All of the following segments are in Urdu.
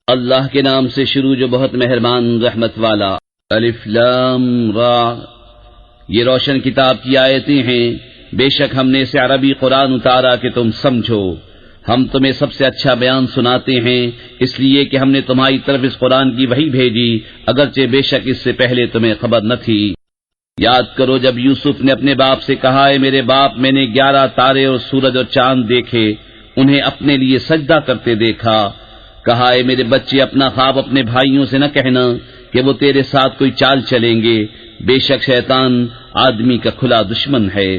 اللہ کے نام سے شروع جو بہت مہربان رحمت والا۔ الف لام را، یہ روشن کتاب کی آیتیں ہیں، بے شک ہم نے اسے عربی قرآن اتارا کہ تم سمجھو۔ ہم تمہیں سب سے اچھا بیان سناتے ہیں، اس لیے کہ ہم نے تمہاری طرف اس قرآن کی وحی بھیجی، اگرچہ بے شک اس سے پہلے تمہیں خبر نہ تھی۔ یاد کرو جب یوسف نے اپنے باپ سے کہا، اے میرے باپ، میں نے 11 تارے اور سورج اور چاند دیکھے، انہیں اپنے لیے سجدہ کرتے دیکھا۔ کہا، اے میرے بچے، اپنا خواب اپنے بھائیوں سے نہ کہنا کہ وہ تیرے ساتھ کوئی چال چلیں گے، بے شک شیطان آدمی کا کھلا دشمن ہے۔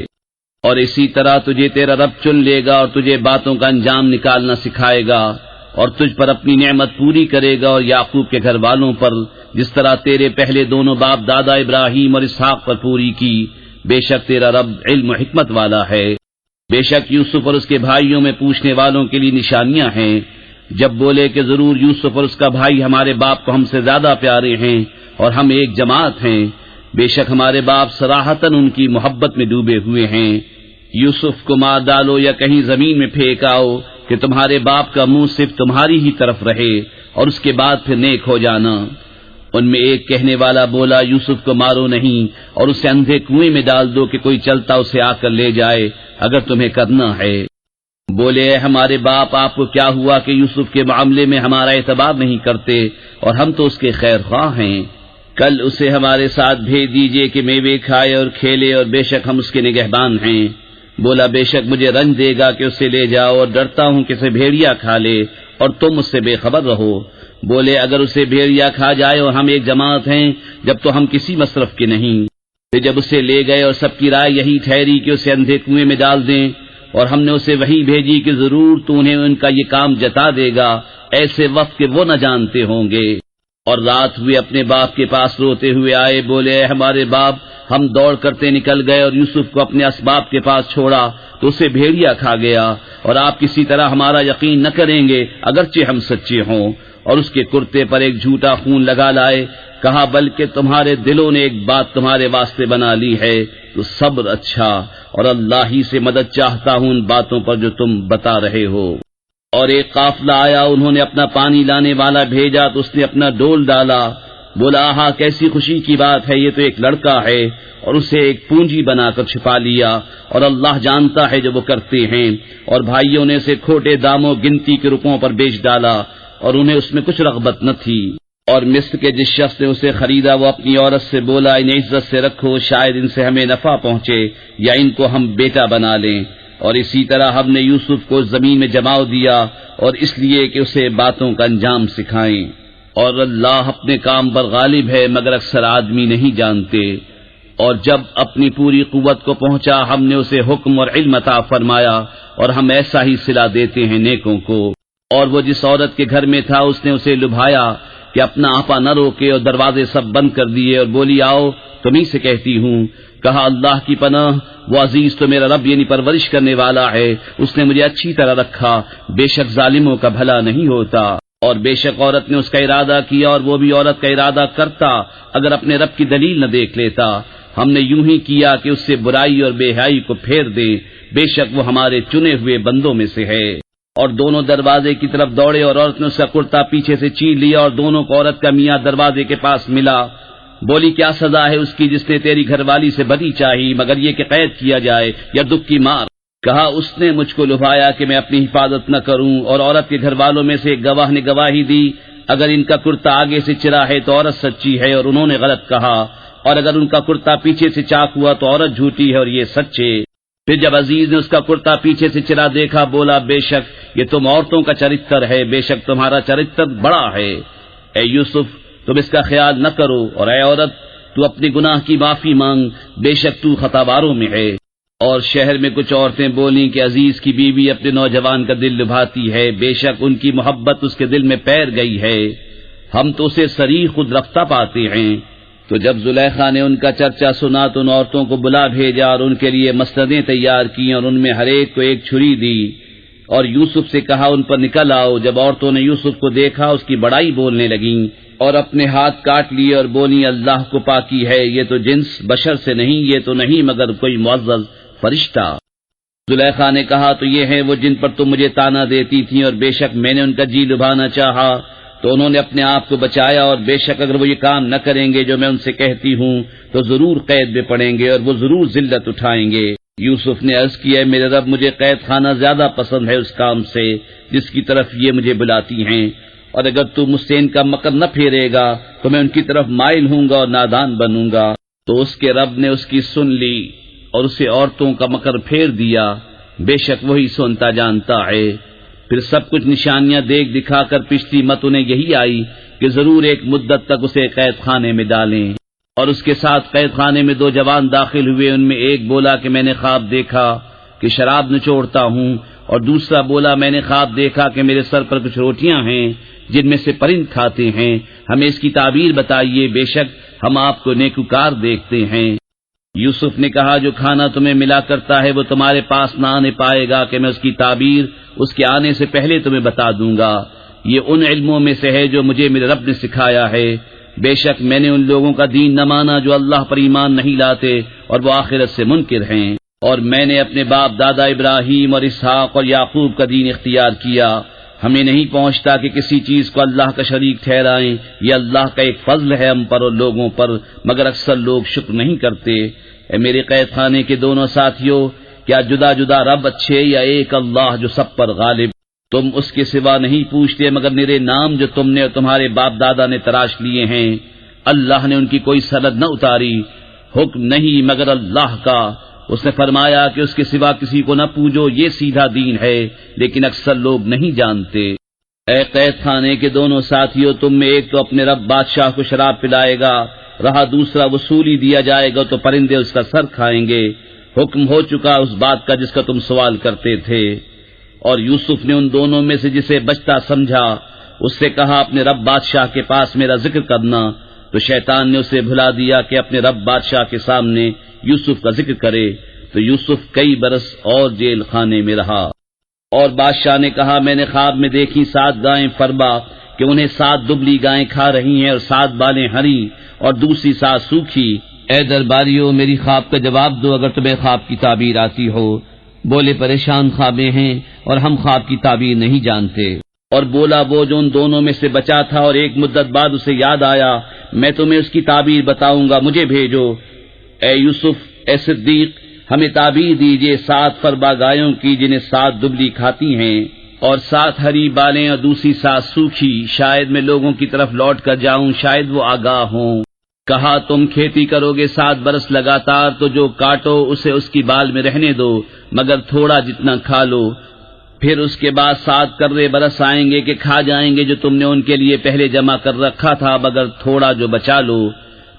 اور اسی طرح تجھے تیرا رب چن لے گا اور تجھے باتوں کا انجام نکالنا سکھائے گا، اور تجھ پر اپنی نعمت پوری کرے گا، اور یعقوب کے گھر والوں پر جس طرح تیرے پہلے دونوں باپ دادا ابراہیم اور اسحاق پر پوری کی۔ بے شک تیرا رب علم و حکمت والا ہے۔ بے شک یوسف اور اس کے بھائیوں میں پوچھنے والوں کے لیے نشانیاں ہیں۔ جب بولے کہ ضرور یوسف اور اس کا بھائی ہمارے باپ کو ہم سے زیادہ پیارے ہیں اور ہم ایک جماعت ہیں، بے شک ہمارے باپ صراحتاً ان کی محبت میں ڈوبے ہوئے ہیں۔ یوسف کو مار ڈالو یا کہیں زمین میں پھینک آؤ کہ تمہارے باپ کا منہ صرف تمہاری ہی طرف رہے، اور اس کے بعد پھر نیک ہو جانا۔ ان میں ایک کہنے والا بولا، یوسف کو مارو نہیں اور اسے اندھے کنویں میں ڈال دو کہ کوئی چلتا اسے آ کر لے جائے اگر تمہیں کرنا ہے۔ بولے، اے ہمارے باپ، آپ کو کیا ہوا کہ یوسف کے معاملے میں ہمارا اعتبار نہیں کرتے، اور ہم تو اس کے خیر خواہ ہیں۔ کل اسے ہمارے ساتھ بھیج دیجئے کہ میوے کھائے اور کھیلے، اور بے شک ہم اس کے نگہبان ہیں۔ بولا، بے شک مجھے رنج دے گا کہ اسے لے جاؤ، اور ڈرتا ہوں کہ اسے بھیڑیا کھا لے اور تم اس سے بے خبر رہو۔ بولے، اگر اسے بھیڑیا کھا جائے اور ہم ایک جماعت ہیں، جب تو ہم کسی مصرف کے نہیں۔ پھر جب اسے لے گئے اور سب کی رائے یہی ٹھہری کہ اسے اندھے کنویں میں ڈال دیں، اور ہم نے اسے وحی بھیجی کہ ضرور تو انہیں ان کا یہ کام جتا دے گا، ایسے وقت کہ وہ نہ جانتے ہوں گے۔ اور رات ہوئے اپنے باپ کے پاس روتے ہوئے آئے، بولے، اے ہمارے باپ، ہم دوڑ کرتے نکل گئے اور یوسف کو اپنے اسباب کے پاس چھوڑا تو اسے بھیڑیا کھا گیا، اور آپ کسی طرح ہمارا یقین نہ کریں گے اگرچہ ہم سچے ہوں۔ اور اس کے کرتے پر ایک جھوٹا خون لگا لائے۔ کہا، بلکہ تمہارے دلوں نے ایک بات تمہارے واسطے بنا لی ہے، تو صبر اچھا، اور اللہ ہی سے مدد چاہتا ہوں ان باتوں پر جو تم بتا رہے ہو۔ اور ایک قافلہ آیا، انہوں نے اپنا پانی لانے والا بھیجا تو اس نے اپنا ڈول ڈالا۔ بولا، آہا، کیسی خوشی کی بات ہے، یہ تو ایک لڑکا ہے، اور اسے ایک پونجی بنا کر چھپا لیا، اور اللہ جانتا ہے جو وہ کرتے ہیں۔ اور بھائیوں نے اسے کھوٹے داموں گنتی کے روپوں پر بیچ ڈالا، اور انہیں اس میں کچھ رغبت نہ تھی۔ اور مصر کے جس شخص نے اسے خریدا وہ اپنی عورت سے بولا، انہیں عزت سے رکھو، شاید ان سے ہمیں نفع پہنچے یا ان کو ہم بیٹا بنا لیں۔ اور اسی طرح ہم نے یوسف کو زمین میں جماؤ دیا، اور اس لیے کہ اسے باتوں کا انجام سکھائیں۔ اور اللہ اپنے کام پر غالب ہے، مگر اکثر آدمی نہیں جانتے۔ اور جب اپنی پوری قوت کو پہنچا ہم نے اسے حکم اور علم عطا فرمایا، اور ہم ایسا ہی صلہ دیتے ہیں نیکوں کو۔ اور وہ جس عورت کے گھر میں تھا اس نے اسے لبھایا کہ اپنا آپا نہ روکے، اور دروازے سب بند کر دیے، اور بولی، آؤ تمہیں سے کہتی ہوں۔ کہا، اللہ کی پناہ، وہ عزیز تو میرا رب یعنی پرورش کرنے والا ہے، اس نے مجھے اچھی طرح رکھا، بے شک ظالموں کا بھلا نہیں ہوتا۔ اور بے شک عورت نے اس کا ارادہ کیا، اور وہ بھی عورت کا ارادہ کرتا اگر اپنے رب کی دلیل نہ دیکھ لیتا۔ ہم نے یوں ہی کیا کہ اس سے برائی اور بے حیائی کو پھیر دیں، بے شک وہ ہمارے چنے ہوئے بندوں میں سے ہے۔ اور دونوں دروازے کی طرف دوڑے، اور عورت نے اس کا کرتا پیچھے سے چیر لیا، اور دونوں کو عورت کا میاں دروازے کے پاس ملا۔ بولی، کیا سزا ہے اس کی جس نے تیری گھر والی سے بدی چاہی، مگر یہ کہ قید کیا جائے یا دکھ کی مار؟ کہا، اس نے مجھ کو لبھایا کہ میں اپنی حفاظت نہ کروں، اور عورت کے گھر والوں میں سے ایک گواہ نے گواہی دی، اگر ان کا کرتا آگے سے چرا ہے تو عورت سچی ہے اور انہوں نے غلط کہا، اور اگر ان کا کرتا پیچھے سے چاک ہوا تو عورت جھوٹی ہے اور یہ سچے۔ پھر جب عزیز نے اس کا کرتا پیچھے سے چرا دیکھا، بولا، بے شک یہ تم عورتوں کا چرتر ہے، بے شک تمہارا چرتر بڑا ہے۔ اے یوسف، تم اس کا خیال نہ کرو، اور اے عورت، تو اپنے گناہ کی معافی مانگ، بے شک تو خطاواروں میں ہے۔ اور شہر میں کچھ عورتیں بولیں کہ عزیز کی بیوی اپنے نوجوان کا دل لبھاتی ہے، بے شک ان کی محبت اس کے دل میں پیر گئی ہے، ہم تو اسے صریح خود رفتہ پاتے ہیں۔ تو جب زلیخا نے ان کا چرچا سنا تو ان عورتوں کو بلا بھیجا، اور ان کے لیے مسندیں تیار کی، اور ان میں ہر ایک کو ایک چھری دی، اور یوسف سے کہا، ان پر نکل آؤ۔ جب عورتوں نے یوسف کو دیکھا اس کی بڑائی بولنے لگیں، اور اپنے ہاتھ کاٹ لیے، اور بولی، اللہ کو پاکی ہے، یہ تو جنس بشر سے نہیں، یہ تو نہیں مگر کوئی معزز فرشتہ۔ زلیخا نے کہا، تو یہ ہیں وہ جن پر تم مجھے تانا دیتی تھی، اور بے شک میں نے ان کا جی لبھانا چاہا، تو انہوں نے اپنے آپ کو بچایا، اور بے شک اگر وہ یہ کام نہ کریں گے جو میں ان سے کہتی ہوں تو ضرور قید میں پڑیں گے اور وہ ضرور ذلت اٹھائیں گے۔ یوسف نے عرض کیا، میرے رب مجھے قید خانہ زیادہ پسند ہے اس کام سے جس کی طرف یہ مجھے بلاتی ہیں، اور اگر تو مجھ سے ان کا مکر نہ پھیرے گا تو میں ان کی طرف مائل ہوں گا اور نادان بنوں گا۔ تو اس کے رب نے اس کی سن لی اور اسے عورتوں کا مکر پھیر دیا، بے شک وہی سنتا جانتا ہے۔ پھر سب کچھ نشانیاں دیکھ دکھا کر پچھلی مت انہیں یہی آئی کہ ضرور ایک مدت تک اسے قید خانے میں ڈالیں، اور اس کے ساتھ قید خانے میں 2 جوان داخل ہوئے۔ ان میں ایک بولا کہ میں نے خواب دیکھا کہ شراب نچوڑتا ہوں، اور دوسرا بولا میں نے خواب دیکھا کہ میرے سر پر کچھ روٹیاں ہیں جن میں سے پرند کھاتے ہیں، ہمیں اس کی تعبیر بتائیے، بے شک ہم آپ کو نیکوکار دیکھتے ہیں۔ یوسف نے کہا، جو کھانا تمہیں ملا کرتا ہے وہ تمہارے پاس نہ آنے پائے گا کہ میں اس کی تعبیر اس کے آنے سے پہلے تمہیں بتا دوں گا۔ یہ ان علموں میں سے ہے جو مجھے میرے رب نے سکھایا ہے، بے شک میں نے ان لوگوں کا دین نہ مانا جو اللہ پر ایمان نہیں لاتے اور وہ آخرت سے منکر ہیں، اور میں نے اپنے باپ دادا ابراہیم اور اسحاق اور یعقوب کا دین اختیار کیا۔ ہمیں نہیں پہنچتا کہ کسی چیز کو اللہ کا شریک ٹھہرائیں، یہ اللہ کا ایک فضل ہے ہم پر اور لوگوں پر، مگر اکثر لوگ شکر نہیں کرتے۔ اے میرے قید خانے کے دونوں ساتھیوں، کیا جدا جدا رب اچھے یا ایک اللہ جو سب پر غالب؟ تم اس کے سوا نہیں پوچھتے مگر میرے نام جو تم نے اور تمہارے باپ دادا نے تراش لیے ہیں۔ اللہ نے ان کی کوئی سند نہ اتاری، حکم نہیں مگر اللہ کا۔ اس نے فرمایا کہ اس کے سوا کسی کو نہ پوجو، یہ سیدھا دین ہے، لیکن اکثر لوگ نہیں جانتے۔ اے قید خانے کے دونوں ساتھیوں، تم میں ایک تو اپنے رب بادشاہ کو شراب پلائے گا، رہا دوسرا وصولی دیا جائے گا تو پرندے اس کا سر کھائیں گے۔ حکم ہو چکا اس بات کا جس کا تم سوال کرتے تھے۔ اور یوسف نے ان دونوں میں سے جسے بچتا سمجھا اس سے کہا، اپنے رب بادشاہ کے پاس میرا ذکر کرنا۔ تو شیطان نے اسے بھلا دیا کہ اپنے رب بادشاہ کے سامنے یوسف کا ذکر کرے، تو یوسف کئی برس اور جیل خانے میں رہا۔ اور بادشاہ نے کہا، میں نے خواب میں دیکھی 7 گائیں فربا کہ انہیں 7 دبلی گائیں کھا رہی ہیں، اور 7 بالیں ہری اور دوسری 7 سوکھی۔ اے درباریوں، میری خواب کا جواب دو اگر تمہیں خواب کی تعبیر آتی ہو۔ بولے، پریشان خوابیں ہیں اور ہم خواب کی تعبیر نہیں جانتے۔ اور بولا وہ جو ان دونوں میں سے بچا تھا، اور ایک مدت بعد اسے یاد آیا، میں تمہیں اس کی تعبیر بتاؤں گا، مجھے بھیجو۔ اے یوسف، اے صدیق، ہمیں تعبیر دیجئے 7 فربا گایوں کی جنہیں 7 دبلی کھاتی ہیں، اور 7 ہری بالیں اور دوسری 7 سوکھی، شاید میں لوگوں کی طرف لوٹ کر جاؤں، شاید وہ آگاہ ہوں۔ کہا، تم کھیتی کرو گے 7 برس لگاتار، تو جو کاٹو اسے اس کی بال میں رہنے دو، مگر تھوڑا جتنا کھا لو۔ پھر اس کے بعد 7 کرے برس آئیں گے کہ کھا جائیں گے جو تم نے ان کے لیے پہلے جمع کر رکھا تھا، مگر تھوڑا جو بچا لو۔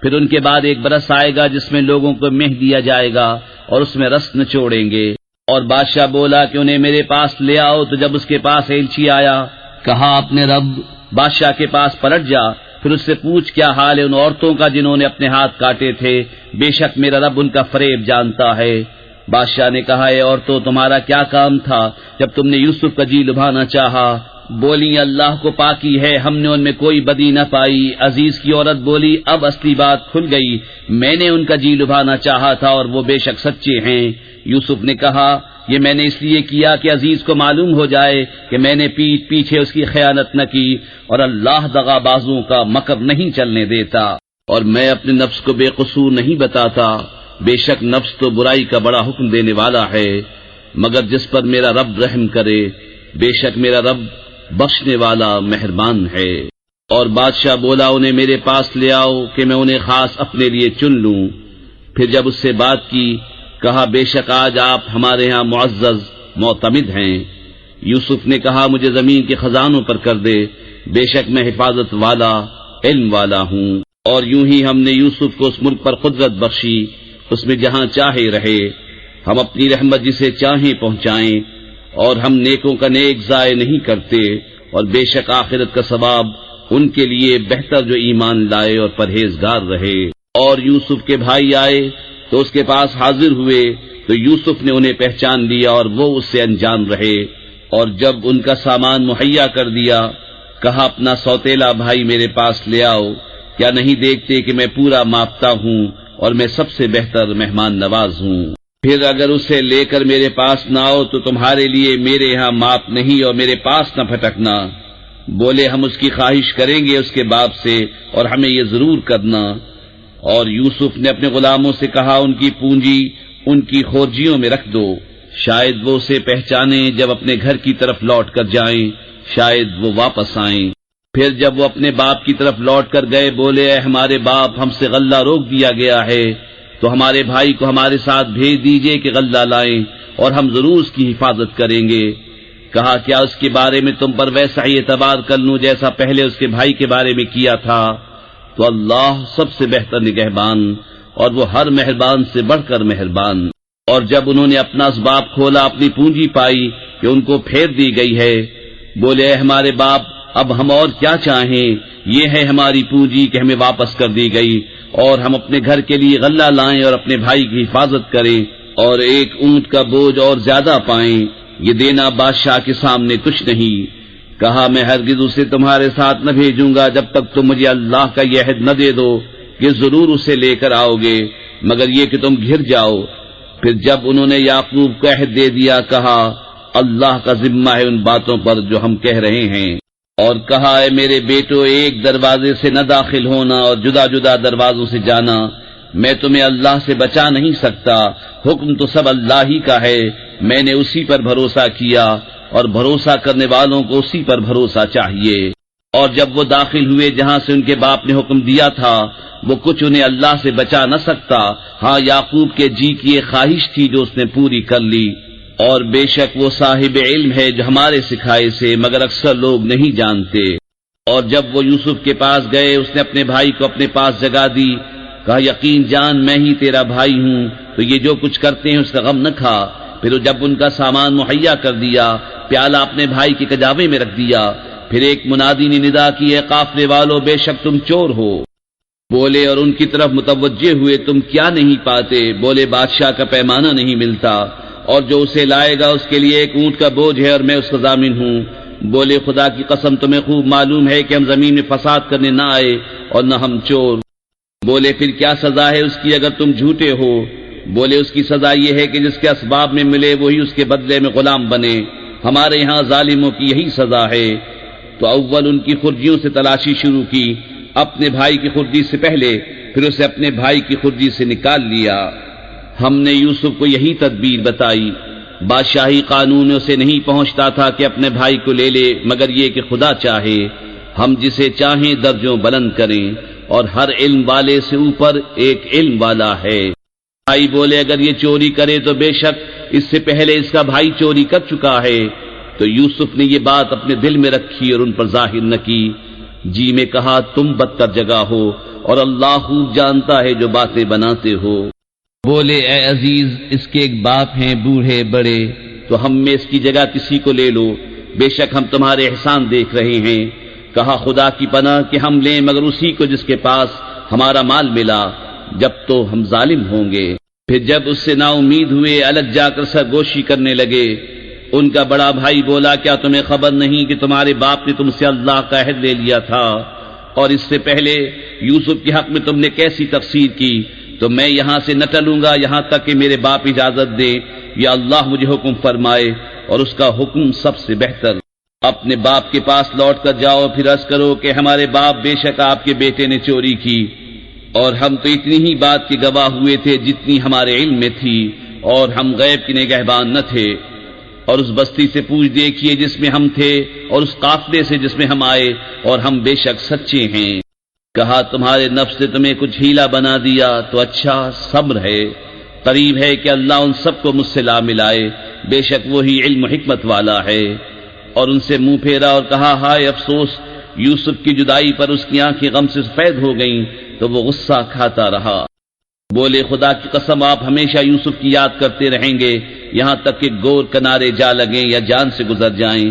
پھر ان کے بعد 1 برس آئے گا جس میں لوگوں کو مہ دیا جائے گا اور اس میں رس نچوڑیں گے۔ اور بادشاہ بولا کہ انہیں میرے پاس لے آؤ۔ تو جب اس کے پاس ایلچی آیا، کہا، اپنے رب بادشاہ کے پاس پلٹ جا، پھر اس سے پوچھ کیا حال ہے ان عورتوں کا جنہوں نے اپنے ہاتھ کاٹے تھے، بے شک میرا رب ان کا فریب جانتا ہے۔ بادشاہ نے کہا، اے عورتوں، تمہارا کیا کام تھا جب تم نے یوسف کا جی لبھانا چاہا؟ بولی، اللہ کو پاکی ہے، ہم نے ان میں کوئی بدی نہ پائی۔ عزیز کی عورت بولی، اب اصلی بات کھل گئی، میں نے ان کا جی لبھانا چاہا تھا اور وہ بے شک سچے ہیں۔ یوسف نے کہا، یہ میں نے اس لیے کیا کہ عزیز کو معلوم ہو جائے کہ میں نے پیٹھ پیچھے اس کی خیانت نہ کی، اور اللہ دغا بازوں کا مکر نہیں چلنے دیتا، اور میں اپنے نفس کو بے قصور نہیں بتاتا۔ بے شک نفس تو برائی کا بڑا حکم دینے والا ہے، مگر جس پر میرا رب رحم کرے، بے شک میرا رب بخشنے والا مہربان ہے۔ اور بادشاہ بولا، انہیں میرے پاس لے آؤ کہ میں انہیں خاص اپنے لیے چن لوں۔ پھر جب اس سے بات کی، کہا، بے شک آج آپ ہمارے ہاں معزز معتمد ہیں۔ یوسف نے کہا، مجھے زمین کے خزانوں پر کر دے، بے شک میں حفاظت والا علم والا ہوں۔ اور یوں ہی ہم نے یوسف کو اس ملک پر قدرت بخشی، اس میں جہاں چاہے رہے، ہم اپنی رحمت جسے چاہیں پہنچائیں، اور ہم نیکوں کا نیک ضائع نہیں کرتے، اور بے شک آخرت کا ثواب ان کے لیے بہتر جو ایمان لائے اور پرہیزگار رہے۔ اور یوسف کے بھائی آئے تو اس کے پاس حاضر ہوئے، تو یوسف نے انہیں پہچان لیا اور وہ اس سے انجان رہے۔ اور جب ان کا سامان مہیا کر دیا، کہا، اپنا سوتیلا بھائی میرے پاس لے آؤ، کیا نہیں دیکھتے کہ میں پورا ماپتا ہوں اور میں سب سے بہتر مہمان نواز ہوں؟ پھر اگر اسے لے کر میرے پاس نہ آؤ تو تمہارے لیے میرے ہاں ماپ نہیں اور میرے پاس نہ پھٹکنا۔ بولے ہم اس کی خواہش کریں گے اس کے باپ سے اور ہمیں یہ ضرور کرنا۔ اور یوسف نے اپنے غلاموں سے کہا ان کی پونجی ان کی خورجیوں میں رکھ دو، شاید وہ اسے پہچانیں جب اپنے گھر کی طرف لوٹ کر جائیں، شاید وہ واپس آئیں۔ پھر جب وہ اپنے باپ کی طرف لوٹ کر گئے بولے اے ہمارے باپ، ہم سے غلہ روک دیا گیا ہے، تو ہمارے بھائی کو ہمارے ساتھ بھیج دیجئے کہ غلہ لائیں اور ہم ضرور اس کی حفاظت کریں گے۔ کہا کیا اس کے بارے میں تم پر ویسا ہی اعتبار کر لوں جیسا پہلے اس کے بھائی کے بارے میں کیا تھا؟ تو اللہ سب سے بہتر نگہبان اور وہ ہر مہربان سے بڑھ کر مہربان۔ اور جب انہوں نے اپنا اسباب کھولا اپنی پونجی پائی کہ ان کو پھیر دی گئی ہے، بولے اے ہمارے باپ اب ہم اور کیا چاہیں، یہ ہے ہماری پونجی کہ ہمیں واپس کر دی گئی، اور ہم اپنے گھر کے لیے غلہ لائیں اور اپنے بھائی کی حفاظت کریں اور ایک اونٹ کا بوجھ اور زیادہ پائیں، یہ دینا بادشاہ کے سامنے کچھ نہیں۔ کہا میں ہرگز اسے تمہارے ساتھ نہ بھیجوں گا جب تک تم مجھے اللہ کا یہ عہد نہ دے دو کہ ضرور اسے لے کر آؤ گے، مگر یہ کہ تم گھر جاؤ۔ پھر جب انہوں نے یعقوب کو عہد دے دیا کہا اللہ کا ذمہ ہے ان باتوں پر جو ہم کہہ رہے ہیں، اور کہا اے میرے بیٹو ایک دروازے سے نہ داخل ہونا اور جدا جدا دروازوں سے جانا، میں تمہیں اللہ سے بچا نہیں سکتا، حکم تو سب اللہ ہی کا ہے، میں نے اسی پر بھروسہ کیا اور بھروسہ کرنے والوں کو اسی پر بھروسہ چاہیے۔ اور جب وہ داخل ہوئے جہاں سے ان کے باپ نے حکم دیا تھا، وہ کچھ انہیں اللہ سے بچا نہ سکتا، ہاں یعقوب کے جی کی ایک خواہش تھی جو اس نے پوری کر لی، اور بے شک وہ صاحب علم ہے جو ہمارے سکھائے سے، مگر اکثر لوگ نہیں جانتے۔ اور جب وہ یوسف کے پاس گئے اس نے اپنے بھائی کو اپنے پاس جگہ دی، کہا یقین جان میں ہی تیرا بھائی ہوں، تو یہ جو کچھ کرتے ہیں اس کا غم نہ کھا۔ پھر جب ان کا سامان مہیا کر دیا، پیالہ اپنے بھائی کے کجاوے میں رکھ دیا، پھر ایک منادی نے ندا کی اے قافلے والو بے شک تم چور ہو۔ بولے اور ان کی طرف متوجہ ہوئے تم کیا نہیں پاتے؟ بولے بادشاہ کا پیمانہ نہیں ملتا، اور جو اسے لائے گا اس کے لیے ایک اونٹ کا بوجھ ہے اور میں اس کا ضامن ہوں۔ بولے خدا کی قسم تمہیں خوب معلوم ہے کہ ہم زمین میں فساد کرنے نہ آئے اور نہ ہم چور۔ بولے پھر کیا سزا ہے اس کی اگر تم جھوٹے ہو؟ بولے اس کی سزا یہ ہے کہ جس کے اسباب میں ملے وہی اس کے بدلے میں غلام بنے، ہمارے یہاں ظالموں کی یہی سزا ہے۔ تو اول ان کی خرجیوں سے تلاشی شروع کی، اپنے بھائی کی خرجی سے پہلے، پھر اسے اپنے بھائی کی خرجی سے نکال لیا۔ ہم نے یوسف کو یہی تدبیر بتائی، بادشاہی قانون اسے نہیں پہنچتا تھا کہ اپنے بھائی کو لے لے، مگر یہ کہ خدا چاہے ہم جسے چاہیں درجوں بلند کریں، اور ہر علم والے سے اوپر ایک علم والا ہے۔ بھائی بولے اگر یہ چوری کرے تو بے شک اس سے پہلے اس کا بھائی چوری کر چکا ہے۔ تو یوسف نے یہ بات اپنے دل میں رکھی اور ان پر ظاہر نہ کی، جی میں کہا تم بدتر جگہ ہو اور اللہ خوب جانتا ہے جو باتیں بناتے ہو۔ بولے اے عزیز اس کے ایک باپ ہیں بوڑھے بڑے، تو ہم میں اس کی جگہ کسی کو لے لو، بے شک ہم تمہارے احسان دیکھ رہے ہیں۔ کہا خدا کی پناہ کہ ہم لیں مگر اسی کو جس کے پاس ہمارا مال ملا، جب تو ہم ظالم ہوں گے۔ پھر جب اس سے نا امید ہوئے الگ جا کر سرگوشی کرنے لگے۔ ان کا بڑا بھائی بولا کیا تمہیں خبر نہیں کہ تمہارے باپ نے تم سے اللہ کا عہد لے لیا تھا، اور اس سے پہلے یوسف کے حق میں تم نے کیسی تفسیر کی؟ تو میں یہاں سے نہ ٹلوں گا یہاں تک کہ میرے باپ اجازت دے یا اللہ مجھے حکم فرمائے، اور اس کا حکم سب سے بہتر۔ اپنے باپ کے پاس لوٹ کر جاؤ، پھر عرض کرو کہ ہمارے باپ بے شک آپ کے بیٹے نے چوری کی، اور ہم تو اتنی ہی بات کے گواہ ہوئے تھے جتنی ہمارے علم میں تھی، اور ہم غیب کے نگہبان نہ تھے۔ اور اس بستی سے پوچھ دیکھیے جس میں ہم تھے، اور اس قافلے سے جس میں ہم آئے، اور ہم بے شک سچے ہیں۔ کہا تمہارے نفس نے تمہیں کچھ ہیلا بنا دیا تو اچھا صبر ہے، قریب ہے کہ اللہ ان سب کو مجھ سے لا ملائے، بے شک وہی علم و حکمت والا ہے۔ اور ان سے منہ پھیرا اور کہا ہائے افسوس، یوسف کی جدائی پر اس کی آنکھیں غم سے سفید ہو گئیں، تو وہ غصہ کھاتا رہا۔ بولے خدا کی قسم آپ ہمیشہ یوسف کی یاد کرتے رہیں گے یہاں تک کہ گور کنارے جا لگیں یا جان سے گزر جائیں۔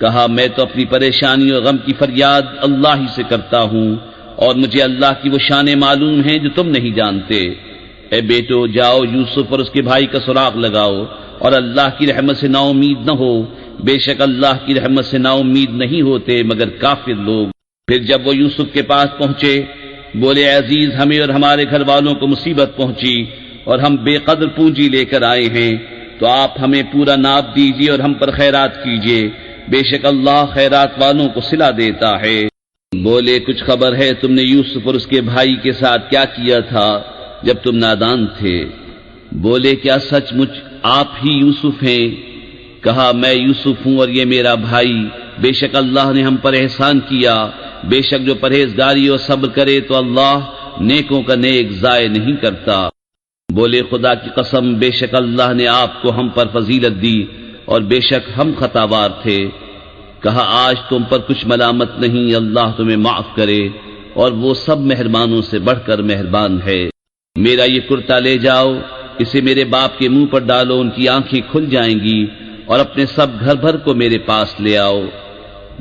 کہا میں تو اپنی پریشانی اور غم کی فریاد اللہ ہی سے کرتا ہوں، اور مجھے اللہ کی وہ شانیں معلوم ہیں جو تم نہیں جانتے۔ اے بیٹو جاؤ یوسف اور اس کے بھائی کا سراغ لگاؤ، اور اللہ کی رحمت سے نا امید نہ ہو، بے شک اللہ کی رحمت سے نا امید نہیں ہوتے مگر کافر لوگ۔ پھر جب وہ یوسف کے پاس پہنچے بولے عزیز ہمیں اور ہمارے گھر والوں کو مصیبت پہنچی، اور ہم بے قدر پونجی لے کر آئے ہیں، تو آپ ہمیں پورا ناپ دیجیے اور ہم پر خیرات کیجیے، بے شک اللہ خیرات والوں کو صلہ دیتا ہے۔ بولے کچھ خبر ہے تم نے یوسف اور اس کے بھائی کے ساتھ کیا کیا تھا جب تم نادان تھے؟ بولے کیا سچ مچ آپ ہی یوسف ہیں؟ کہا میں یوسف ہوں اور یہ میرا بھائی، بے شک اللہ نے ہم پر احسان کیا، بے شک جو پرہیزگاری اور صبر کرے تو اللہ نیکوں کا نیک ضائع نہیں کرتا۔ بولے خدا کی قسم بے شک اللہ نے آپ کو ہم پر فضیلت دی اور بے شک ہم خطاوار تھے۔ کہا آج تم پر کچھ ملامت نہیں، اللہ تمہیں معاف کرے اور وہ سب مہربانوں سے بڑھ کر مہربان ہے۔ میرا یہ کرتا لے جاؤ، اسے میرے باپ کے منہ پر ڈالو، ان کی آنکھیں کھل جائیں گی، اور اپنے سب گھر بھر کو میرے پاس لے آؤ۔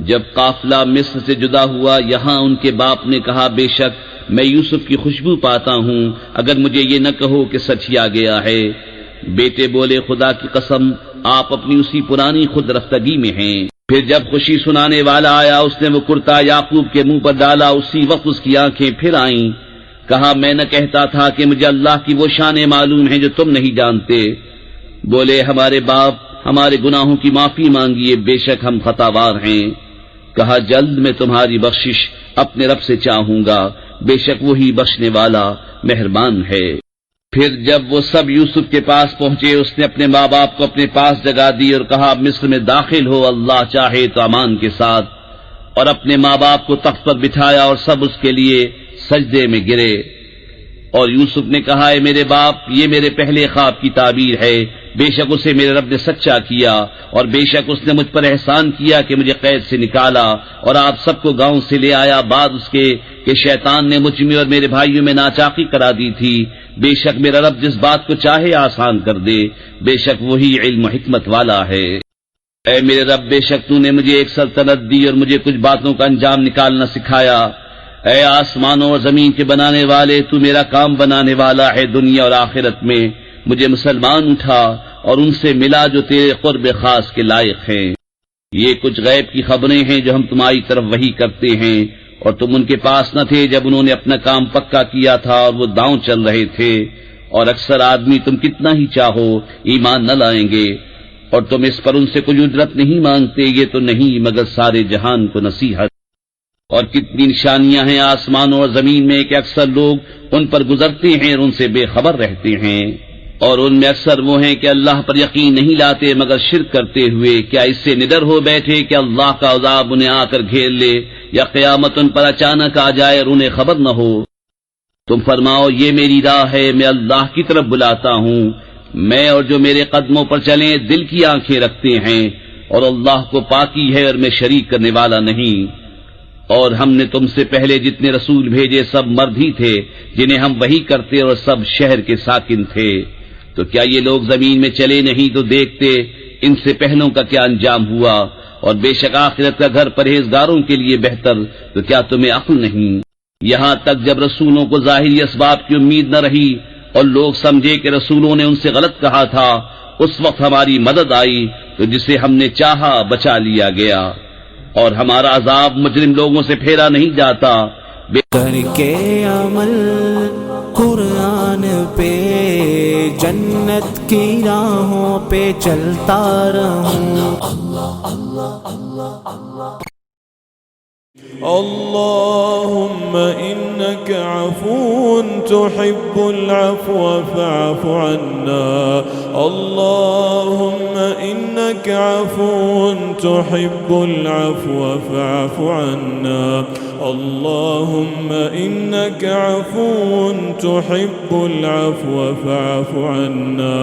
جب قافلہ مصر سے جدا ہوا، یہاں ان کے باپ نے کہا بے شک میں یوسف کی خوشبو پاتا ہوں، اگر مجھے یہ نہ کہو کہ سچ ہی آ گیا ہے۔ بیٹے بولے خدا کی قسم آپ اپنی اسی پرانی خود رفتگی میں ہیں۔ پھر جب خوشی سنانے والا آیا، اس نے وہ کرتا یعقوب کے منہ پر ڈالا، اسی وقت اس کی آنکھیں پھر آئیں۔ کہا میں نہ کہتا تھا کہ مجھے اللہ کی وہ شانیں معلوم ہیں جو تم نہیں جانتے؟ بولے ہمارے باپ ہمارے گناہوں کی معافی مانگیے، بے شک ہم خطاوار ہیں۔ کہا جلد میں تمہاری بخشش اپنے رب سے چاہوں گا، بے شک وہی بخشنے والا مہربان ہے۔ پھر جب وہ سب یوسف کے پاس پہنچے، اس نے اپنے ماں باپ کو اپنے پاس جگہ دی اور کہا مصر میں داخل ہو، اللہ چاہے تو امان کے ساتھ، اور اپنے ماں باپ کو تخت پر بٹھایا اور سب اس کے لیے سجدے میں گرے۔ اور یوسف نے کہا اے میرے باپ، یہ میرے پہلے خواب کی تعبیر ہے، بے شک اسے میرے رب نے سچا کیا، اور بے شک اس نے مجھ پر احسان کیا کہ مجھے قید سے نکالا اور آپ سب کو گاؤں سے لے آیا، بعد اس کے کہ شیطان نے مجھ میں اور میرے بھائیوں میں ناچاقی کرا دی تھی۔ بے شک میرا رب جس بات کو چاہے آسان کر دے، بے شک وہی علم و حکمت والا ہے۔ اے میرے رب بے شک تو نے مجھے ایک سلطنت دی اور مجھے کچھ باتوں کا انجام نکالنا سکھایا۔ اے آسمانوں اور زمین کے بنانے والے، تو میرا کام بنانے والا ہے، دنیا اور آخرت میں مجھے مسلمان اٹھا اور ان سے ملا جو تیرے قرب خاص کے لائق ہیں۔ یہ کچھ غیب کی خبریں ہیں جو ہم تمہاری طرف وحی کرتے ہیں، اور تم ان کے پاس نہ تھے جب انہوں نے اپنا کام پکا کیا تھا اور وہ داؤں چل رہے تھے، اور اکثر آدمی تم کتنا ہی چاہو ایمان نہ لائیں گے، اور تم اس پر ان سے کوئی اجرت نہیں مانگتے، یہ تو نہیں مگر سارے جہان کو نصیحت۔ اور کتنی نشانیاں ہیں آسمانوں اور زمین میں کہ اکثر لوگ ان پر گزرتے ہیں اور ان سے بے خبر رہتے ہیں، اور ان میں اکثر وہ ہیں کہ اللہ پر یقین نہیں لاتے مگر شرک کرتے ہوئے۔ کیا اس سے نڈر ہو بیٹھے کہ اللہ کا عذاب انہیں آ کر گھیر لے، یا قیامت ان پر اچانک آ جائے اور انہیں خبر نہ ہو؟ تم فرماؤ یہ میری راہ ہے، میں اللہ کی طرف بلاتا ہوں، میں اور جو میرے قدموں پر چلیں دل کی آنکھیں رکھتے ہیں، اور اللہ کو پاکی ہے اور میں شریک کرنے والا نہیں۔ اور ہم نے تم سے پہلے جتنے رسول بھیجے سب مرد ہی تھے جنہیں ہم وحی کرتے، اور سب شہر کے ساکن تھے۔ تو کیا یہ لوگ زمین میں چلے نہیں تو دیکھتے ان سے پہلوں کا کیا انجام ہوا، اور بے شک آخرت کا گھر پرہیزگاروں کے لیے بہتر، تو کیا تمہیں عقل نہیں؟ یہاں تک جب رسولوں کو ظاہری اسباب کی امید نہ رہی اور لوگ سمجھے کہ رسولوں نے ان سے غلط کہا تھا، اس وقت ہماری مدد آئی تو جسے ہم نے چاہا بچا لیا گیا، اور ہمارا عذاب مجرم لوگوں سے پھیرا نہیں جاتا۔ کر کے عمل قرآن پہ جنت کی راہوں پہ چلتا رہوں۔ اللهم إنك عفو تحب العفو فاعف عنا، اللهم إنك عفو تحب العفو فاعف عنا، اللهم إنك عفو تحب العفو فاعف عنا۔